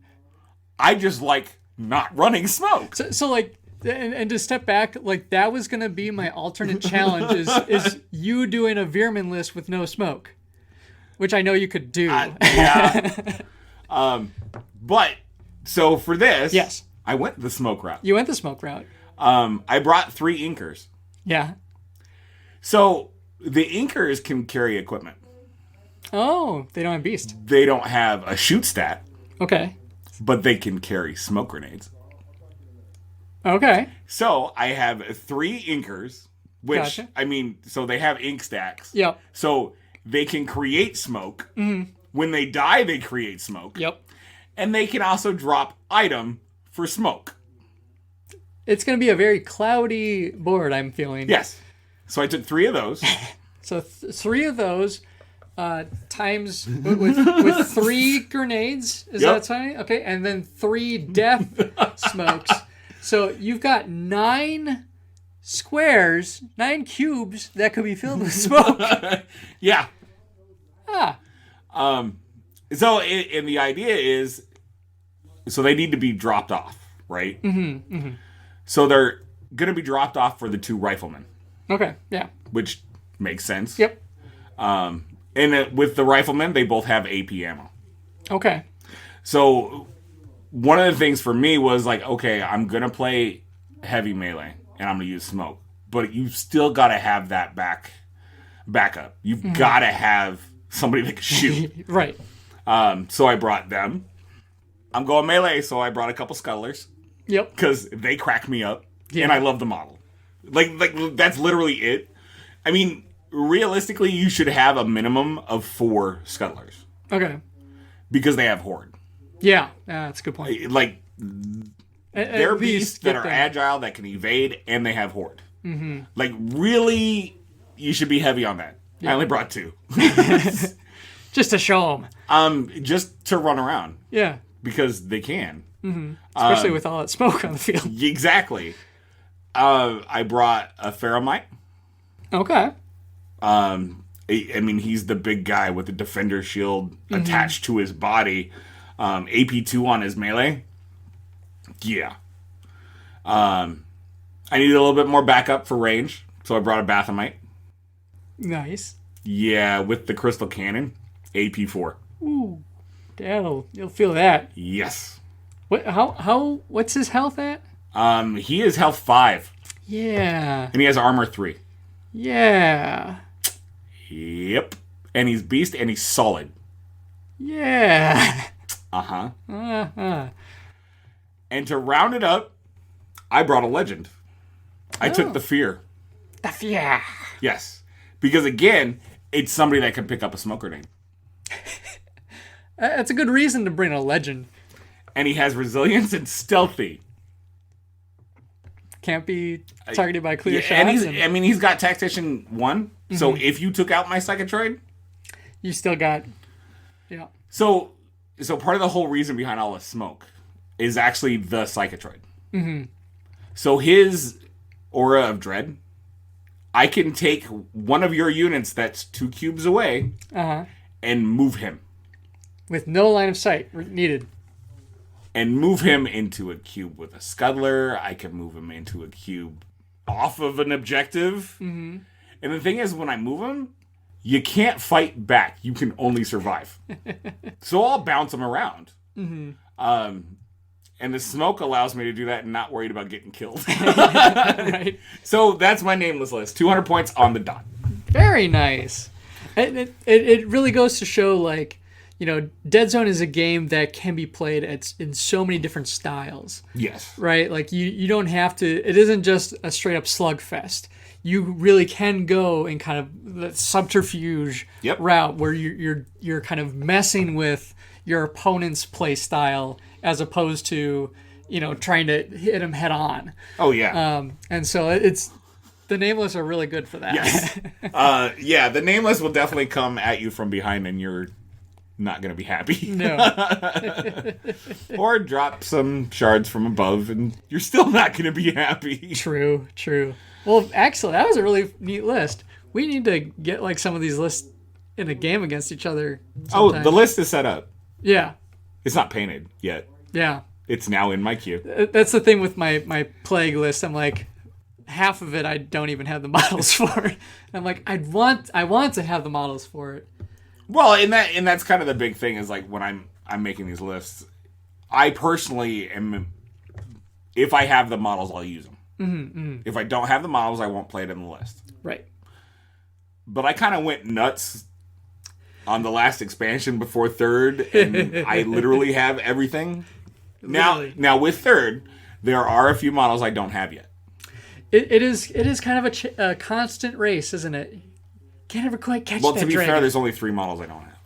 I just like not running smoke. So like, and to step back, like that was gonna be my alternate challenge is you doing a Veerman list with no smoke, which I know you could do. Yeah. But so for this, yes, I went the smoke route. You went the smoke route. I brought 3 inkers. Yeah. So the inkers can carry equipment. Oh, they don't have beast. They don't have a shoot stat. Okay. But they can carry smoke grenades. Okay. So I have 3 inkers, which, Gotcha. I mean, so they have ink stacks. Yep. So they can create smoke. Mm-hmm. When they die, they create smoke. Yep. And they can also drop item for smoke. It's going to be a very cloudy board, I'm feeling. Yes. So I took 3 of those. So 3 of those times with 3 grenades. Is that something? Okay. And then 3 death smokes. So you've got 9 squares, 9 cubes that could be filled with smoke. Yeah. Ah. So and the idea is, so they need to be dropped off, right? Mm-hmm. Mm-hmm. So they're going to be dropped off for the 2 riflemen. Okay. Yeah. Which makes sense. Yep. And with the riflemen, they both have AP ammo. Okay. So one of the things for me was like, okay, I'm going to play heavy melee and I'm going to use smoke. But you still got to have that backup. You've got to have somebody that can shoot. Right. So I brought them. I'm going melee, so I brought a couple scuttlers. Yep. Because they crack me up. Yeah. And I love the model. Like that's literally it. I mean, realistically, you should have a minimum of 4 scuttlers. Okay. Because they have horde. Yeah, that's a good point. Like, they're beasts that are agile, that can evade, and they have horde. Mm-hmm. Like, really, you should be heavy on that. Yeah. I only brought 2. Just to show them. Just to run around. Yeah. Because they can. Mm-hmm. Especially with all that smoke on the field. Exactly. I brought a Ferromite. Okay. I mean, he's the big guy with the defender shield attached to his body. AP2 on his melee. Yeah. I needed a little bit more backup for range, so I brought a Bathomite. Nice. Yeah, with the crystal cannon. AP4. Ooh. You'll feel that. Yes. What's his health at? He is health 5. Yeah. And he has armor 3. Yeah. Yep. And he's beast and he's solid. Yeah. Uh-huh. And to round it up, I brought a legend. I took the fear. The fear. Yes. Because again, it's somebody that can pick up a smoke grenade. That's a good reason to bring a legend. And he has resilience and stealthy. Can't be targeted by clear shots. And he's got Tactician 1. So if you took out my Psychotroid, you still got... Yeah. So part of the whole reason behind all the smoke is actually the Psychotroid. Mm-hmm. So his Aura of Dread, I can take one of your units that's 2 cubes away and move him. With no line of sight needed. And move him into a cube with a Scuttler. I can move him into a cube off of an objective. Mm-hmm. And the thing is, when I move him, you can't fight back. You can only survive. So I'll bounce him around. Mm-hmm. And the smoke allows me to do that and not worried about getting killed. Right. So that's my Nameless list. 200 points on the dot. Very nice. It really goes to show, like, you know, Deadzone is a game that can be played in so many different styles. Yes. Right? Like, you don't have to... It isn't just a straight-up slugfest. You really can go in kind of the subterfuge route where you're kind of messing with your opponent's play style as opposed to, you know, trying to hit him head on. Oh, yeah. And so it's... The Nameless are really good for that. Yes. Yeah, the Nameless will definitely come at you from behind and you're not going to be happy. No. Or drop some shards from above and you're still not going to be happy. True. Well, actually, that was a really neat list. We need to get, like, some of these lists in a game against each other sometime. Oh, the list is set up. Yeah. It's not painted yet. Yeah. It's now in my queue. That's the thing with my plague list. I'm like, half of it I don't even have the models for. I'm like, I want to have the models for it. Well, and that's kind of the big thing is, like, when I'm making these lists, I personally am, if I have the models, I'll use them. Mm-hmm. If I don't have the models, I won't play it in the list. Right. But I kind of went nuts on the last expansion before 3rd, and I literally have everything. Now with 3rd, there are a few models I don't have yet. It is kind of a constant race, isn't it? Can't ever quite catch that dragon. Well, to be fair, there's only 3 models I don't have.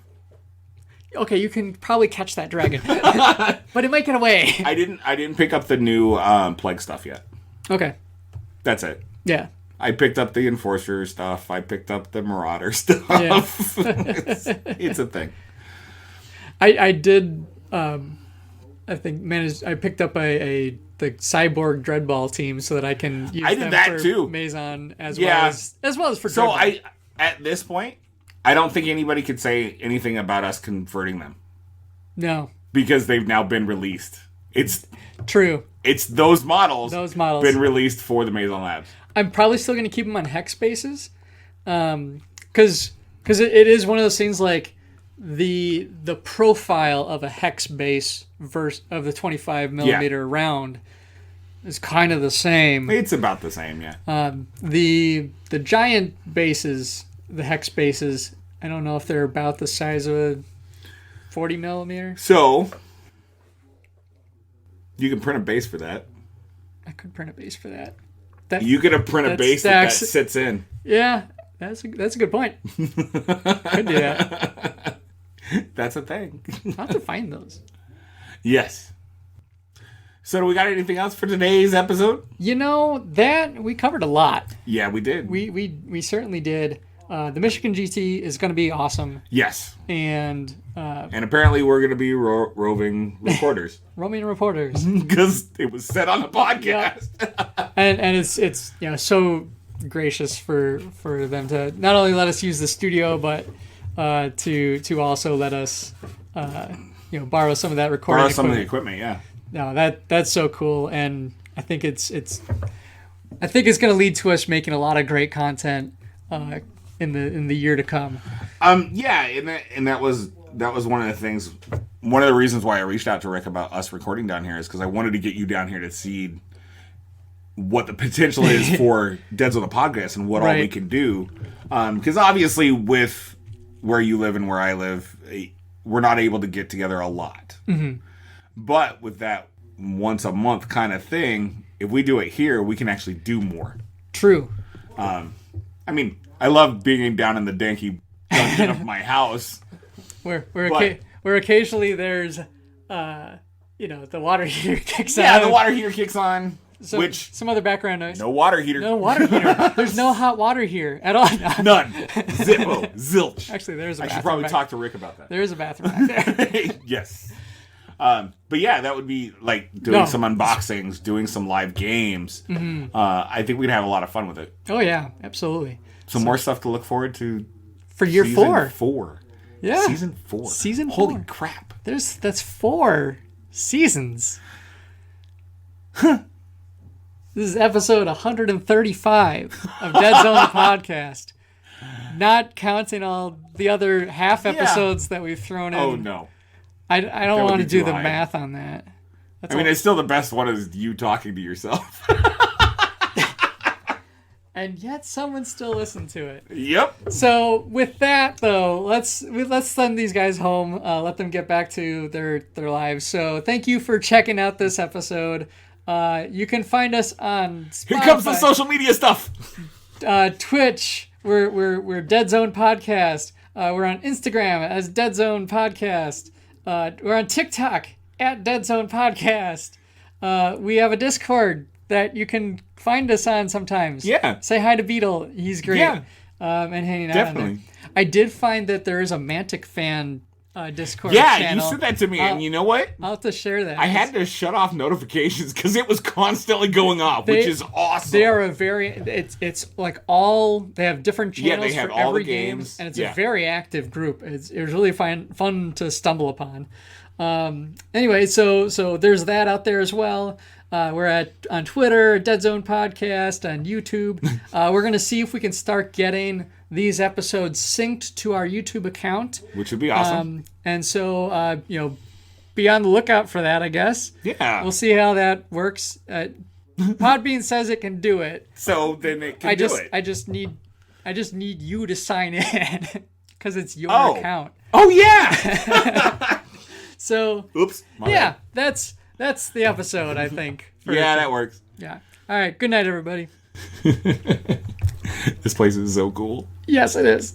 Okay, you can probably catch that dragon, but it might get away. I didn't pick up the new plague stuff yet. Okay, that's it. Yeah, I picked up the enforcer stuff. I picked up the marauder stuff. Yeah. it's a thing. I did. I think I picked up the cyborg dreadball team so that I can use them for too. Maison as well as for. So dreadball. At this point, I don't think anybody could say anything about us converting them. No, because they've now been released. It's true. It's those models. Been released for the Maison Labs. I'm probably still going to keep them on hex bases, because it is one of those things, like the profile of a hex base versus of the 25 millimeter round is kind of the same. It's about the same, yeah. The giant bases, the hex bases, I don't know if they're about the size of a 40 millimeter. So you can print a base for that. I could print a base for that. You get to print a base that sits in. Yeah, that's a good point. Could do that. That's a thing. I'll have to find those. Yes. So do we got anything else for today's episode? That we covered a lot. Yeah, we did. We certainly did. The Michigan GT is going to be awesome. Yes. And apparently we're going to be roving reporters. Roaming reporters. Because it was said on the podcast. Yeah. and it's so gracious for them to not only let us use the studio, but to also let us borrow some of that recording equipment. Some of the equipment, yeah. No, that's so cool, and I think it's going to lead to us making a lot of great content in the year to come. Yeah, and that was one of the things. One of the reasons why I reached out to Rick about us recording down here is because I wanted to get you down here to see what the potential is for Deadzone the Podcast and what all we can do. Because obviously, with where you live and where I live, we're not able to get together a lot. Mm-hmm. But with that once a month kind of thing, if we do it here, we can actually do more. True. I mean, I love being down in the danky dungeon of my house. Where occasionally there's, the water heater kicks on. Yeah, the water heater kicks on. Some other background noise. No water heater. No water heater. There's no hot water here at all. None. Zippo. Zilch. Actually, there's a bathroom. I should probably talk to Rick about that. There is a bathroom back there. Yes. But yeah, that would be like doing some unboxings, doing some live games. Mm-hmm. I think we'd have a lot of fun with it. Oh yeah, absolutely. Some more stuff to look forward to for year season 4. 4. Yeah, season 4. Season 4. Holy crap! That's 4 seasons. Huh. This is episode 135 of Deadzone the Podcast. Not counting all the other half episodes that we've thrown in. Oh no. I don't want to do the math on that. It's still the best one is you talking to yourself. And yet someone still listened to it. Yep. So with that though, let's send these guys home. Let them get back to their lives. So thank you for checking out this episode. You can find us on Spotify. Here comes the social media stuff. Twitch. We're Deadzone Podcast. We're on Instagram as Deadzone Podcast. We're on TikTok at Deadzone Podcast. We have a Discord that you can find us on sometimes. Yeah. Say hi to Beetle. He's great. Yeah. And hanging out Definitely. on there. I did find that there is a Mantic fan Discord channel. Yeah, you said that to me, and you know what? I'll have to share that. I had to shut off notifications because it was constantly going off, which is awesome. They are it's like they have different channels they have for all every the games. and it's a very active group. It was really fun to stumble upon. Anyway, so there's that out there as well. We're on Twitter, Deadzone Podcast, on YouTube. We're going to see if we can start getting these episodes synced to our YouTube account. Which would be awesome. And so, be on the lookout for that, I guess. Yeah. We'll see how that works. Podbean says it can do it. So then it can do it. I just need you to sign in because it's your account. Oh, yeah! So, oops. Yeah, that's the episode, I think. Yeah, that works. Yeah. All right. Good night, everybody. This place is so cool. Yes, it is.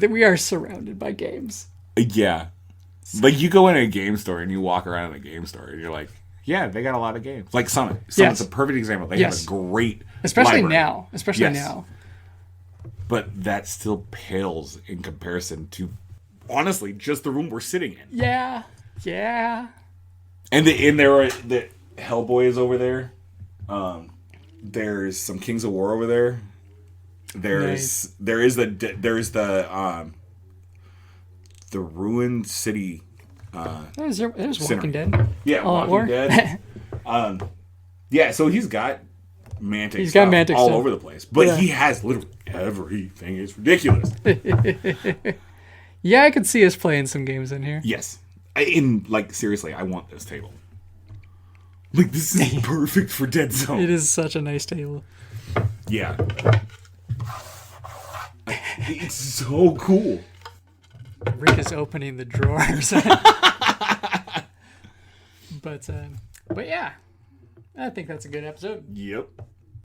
We are surrounded by games. Yeah. Like, you go in a game store and you walk around in a game store and you're like, yeah, they got a lot of games. Like Summit. Summit's a perfect example. They have a great Especially library. now. But that still pales in comparison to, honestly, just the room we're sitting in. Yeah. And there are the Hellboy is over there. There's some Kings of War over there. There's the Ruined City. There's Walking Dead. Yeah, Walking Dead. Yeah, so he's got Mantic. He's got Mantic all stuff. over the place, but he has literally everything. It's ridiculous. Yeah, I could see us playing some games in here. Yes, seriously, I want this table. Like, this is perfect for Deadzone. It is such a nice table. Yeah. It's so cool. Rick is opening the drawers. But yeah, I think that's a good episode. Yep.